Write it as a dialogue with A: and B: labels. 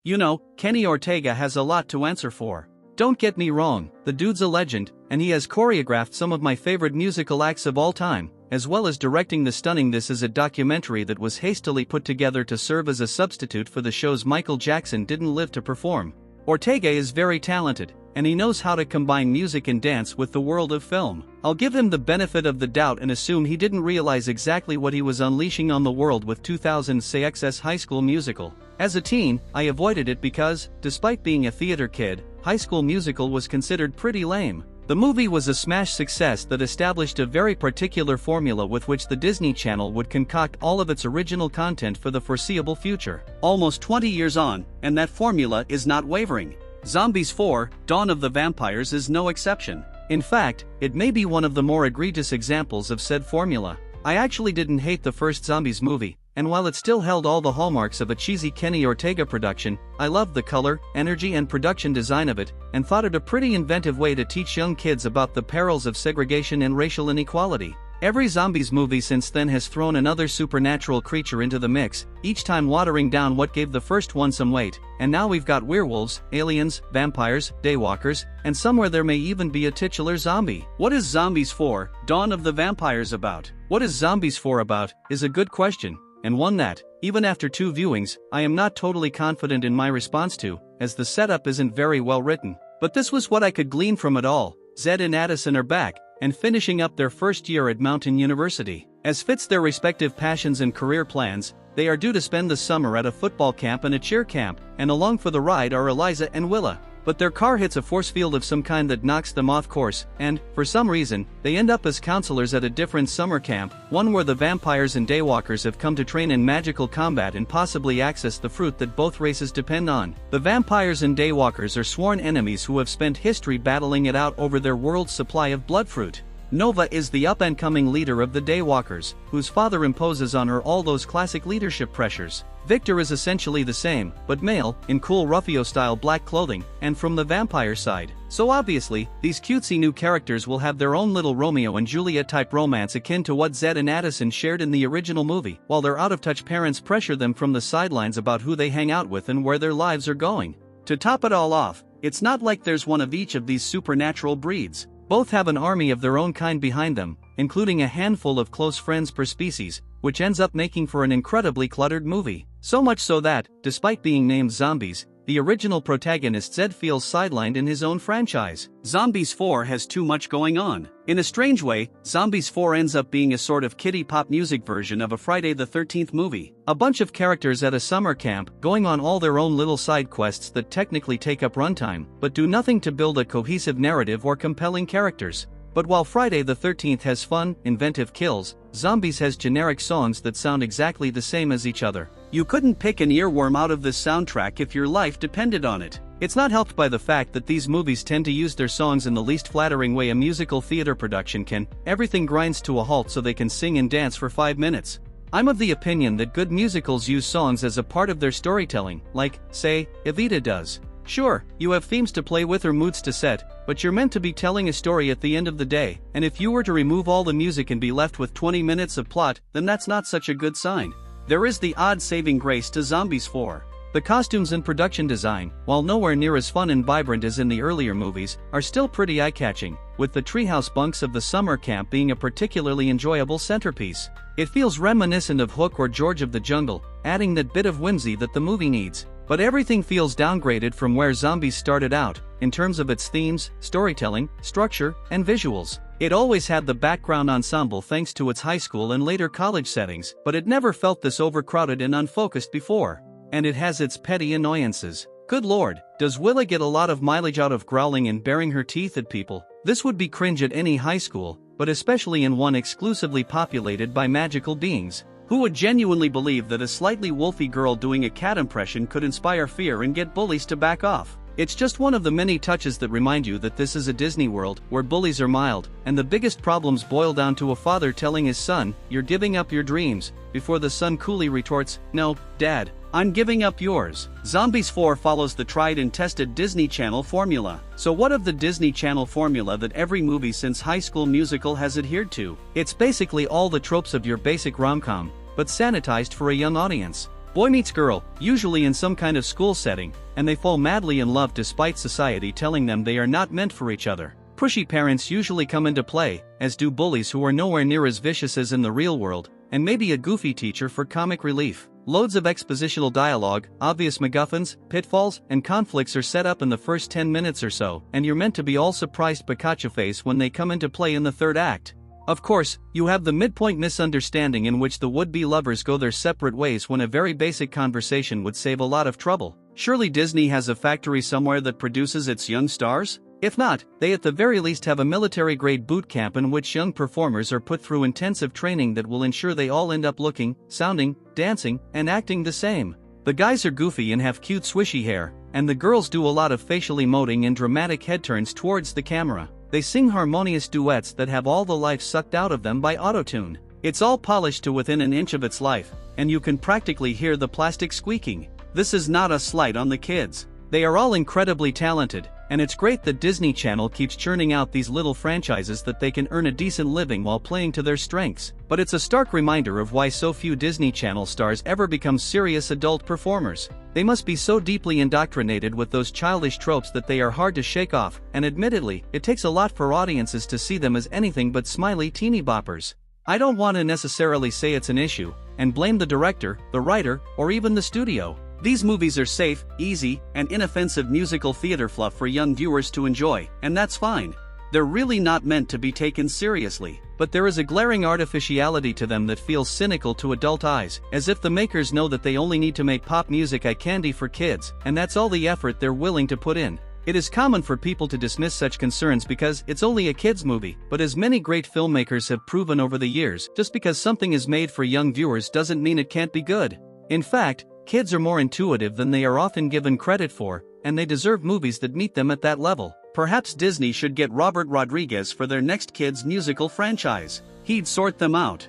A: You know, Kenny Ortega has a lot to answer for. Don't get me wrong, the dude's a legend, and he has choreographed some of my favorite musical acts of all time, as well as directing the stunning This Is a documentary that was hastily put together to serve as a substitute for the shows Michael Jackson didn't live to perform. Ortega is very talented, and he knows how to combine music and dance with the world of film. I'll give him the benefit of the doubt and assume he didn't realize exactly what he was unleashing on the world with 2000's CX's High School Musical. As a teen, I avoided it because, despite being a theater kid, High School Musical was considered pretty lame. The movie was a smash success that established a very particular formula with which the Disney Channel would concoct all of its original content for the foreseeable future. Almost 20 years on, and that formula is not wavering. Zombies 4: Dawn of the Vampires is no exception. In fact, it may be one of the more egregious examples of said formula. I actually didn't hate the first Zombies movie, and while it still held all the hallmarks of a cheesy Kenny Ortega production, I loved the color, energy and production design of it, and thought it a pretty inventive way to teach young kids about the perils of segregation and racial inequality. Every Zombies movie since then has thrown another supernatural creature into the mix, each time watering down what gave the first one some weight, and now we've got werewolves, aliens, vampires, daywalkers, and somewhere there may even be a titular zombie. What is Zombies 4: Dawn of the Vampires about? What is Zombies 4 about, is a good question, and one that, even after 2 viewings, I am not totally confident in my response to, as the setup isn't very well written. But this was what I could glean from it all. Zed and Addison are back, and finishing up their first year at Mountain University. As fits their respective passions and career plans, they are due to spend the summer at a football camp and a cheer camp, and along for the ride are Eliza and Willa. But their car hits a force field of some kind that knocks them off course, and, for some reason, they end up as counselors at a different summer camp, one where the vampires and daywalkers have come to train in magical combat and possibly access the fruit that both races depend on. The vampires and daywalkers are sworn enemies who have spent history battling it out over their world's supply of blood fruit. Nova is the up-and-coming leader of the Daywalkers, whose father imposes on her all those classic leadership pressures. Victor is essentially the same, but male, in cool Ruffio-style black clothing, and from the vampire side. So obviously, these cutesy new characters will have their own little Romeo and Juliet-type romance akin to what Zed and Addison shared in the original movie, while their out-of-touch parents pressure them from the sidelines about who they hang out with and where their lives are going. To top it all off, it's not like there's one of each of these supernatural breeds. Both have an army of their own kind behind them, including a handful of close friends per species, which ends up making for an incredibly cluttered movie. So much so that, despite being named Zombies, the original protagonist Zed feels sidelined in his own franchise. Zombies 4 has too much going on. In a strange way, Zombies 4 ends up being a sort of kiddie pop music version of a Friday the 13th movie. A bunch of characters at a summer camp, going on all their own little side quests that technically take up runtime, but do nothing to build a cohesive narrative or compelling characters. But while Friday the 13th has fun, inventive kills, Zombies has generic songs that sound exactly the same as each other. You couldn't pick an earworm out of this soundtrack if your life depended on it. It's not helped by the fact that these movies tend to use their songs in the least flattering way a musical theater production can. Everything grinds to a halt so they can sing and dance for 5 minutes. I'm of the opinion that good musicals use songs as a part of their storytelling, like, say, Evita does. Sure, you have themes to play with or moods to set, but you're meant to be telling a story at the end of the day, and if you were to remove all the music and be left with 20 minutes of plot, then that's not such a good sign. There is the odd saving grace to Zombies 4. The costumes and production design, while nowhere near as fun and vibrant as in the earlier movies, are still pretty eye-catching, with the treehouse bunks of the summer camp being a particularly enjoyable centerpiece. It feels reminiscent of Hook or George of the Jungle, adding that bit of whimsy that the movie needs. But everything feels downgraded from where Zombies started out, in terms of its themes, storytelling, structure, and visuals. It always had the background ensemble thanks to its high school and later college settings, but it never felt this overcrowded and unfocused before. And it has its petty annoyances. Good lord, does Willa get a lot of mileage out of growling and baring her teeth at people? This would be cringe at any high school, but especially in one exclusively populated by magical beings. Who would genuinely believe that a slightly wolfy girl doing a cat impression could inspire fear and get bullies to back off? It's just one of the many touches that remind you that this is a Disney world, where bullies are mild, and the biggest problems boil down to a father telling his son, "You're giving up your dreams," before the son coolly retorts, "No, Dad, I'm giving up yours." Zombies 4 follows the tried and tested Disney Channel formula. So what of the Disney Channel formula that every movie since High School Musical has adhered to? It's basically all the tropes of your basic rom-com, but sanitized for a young audience. Boy meets girl, usually in some kind of school setting, and they fall madly in love despite society telling them they are not meant for each other. Pushy parents usually come into play, as do bullies who are nowhere near as vicious as in the real world, and maybe a goofy teacher for comic relief. Loads of expositional dialogue, obvious MacGuffins, pitfalls, and conflicts are set up in the first 10 minutes or so, and you're meant to be all surprised Pikachu face when they come into play in the third act. Of course, you have the midpoint misunderstanding in which the would-be lovers go their separate ways when a very basic conversation would save a lot of trouble. Surely Disney has a factory somewhere that produces its young stars? If not, they at the very least have a military-grade boot camp in which young performers are put through intensive training that will ensure they all end up looking, sounding, dancing, and acting the same. The guys are goofy and have cute swishy hair, and the girls do a lot of facial emoting and dramatic head turns towards the camera. They sing harmonious duets that have all the life sucked out of them by autotune. It's all polished to within an inch of its life, and you can practically hear the plastic squeaking. This is not a slight on the kids. They are all incredibly talented, and it's great that Disney Channel keeps churning out these little franchises that they can earn a decent living while playing to their strengths. But it's a stark reminder of why so few Disney Channel stars ever become serious adult performers. They must be so deeply indoctrinated with those childish tropes that they are hard to shake off, and admittedly, it takes a lot for audiences to see them as anything but smiley teeny boppers. I don't want to necessarily say it's an issue, and blame the director, the writer, or even the studio. These movies are safe, easy, and inoffensive musical theater fluff for young viewers to enjoy, and that's fine. They're really not meant to be taken seriously, but there is a glaring artificiality to them that feels cynical to adult eyes, as if the makers know that they only need to make pop music eye candy for kids, and that's all the effort they're willing to put in. It is common for people to dismiss such concerns because it's only a kids' movie, but as many great filmmakers have proven over the years, just because something is made for young viewers doesn't mean it can't be good. In fact, kids are more intuitive than they are often given credit for, and they deserve movies that meet them at that level. Perhaps Disney should get Robert Rodriguez for their next kids' musical franchise. He'd sort them out.